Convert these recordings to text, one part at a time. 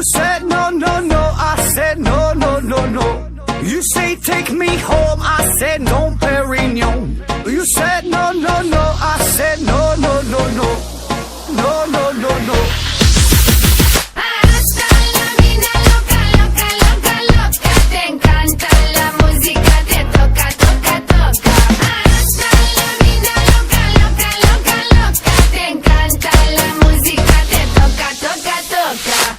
You said no, no, no, I said no, no, no, no. You say take me home, I said no, Perignon. You said no, no, no, I said no, no, no, no. No, no, no, no. Hasta la mina loca, loca, loca, loca. Te encanta la música, te toca, toca, toca. Hasta la mina loca, loca, loca, loca. Te encanta la música, te toca, toca, toca.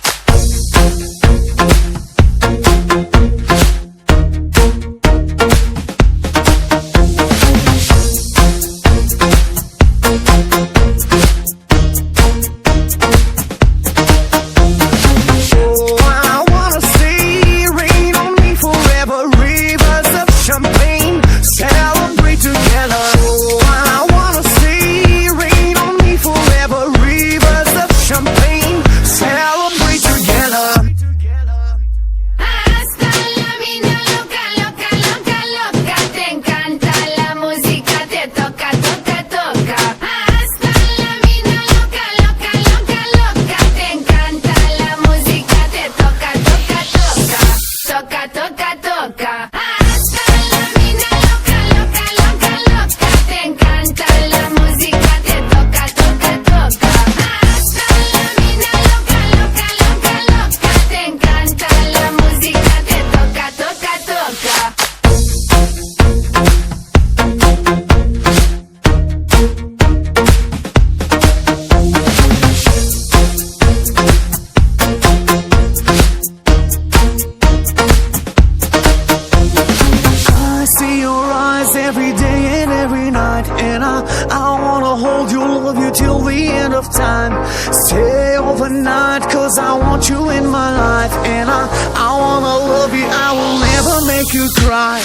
Every day and every night, and I wanna hold you, love you till the end of time. Stay overnight, cause I want you in my life, and I wanna love you, I will never make you cry.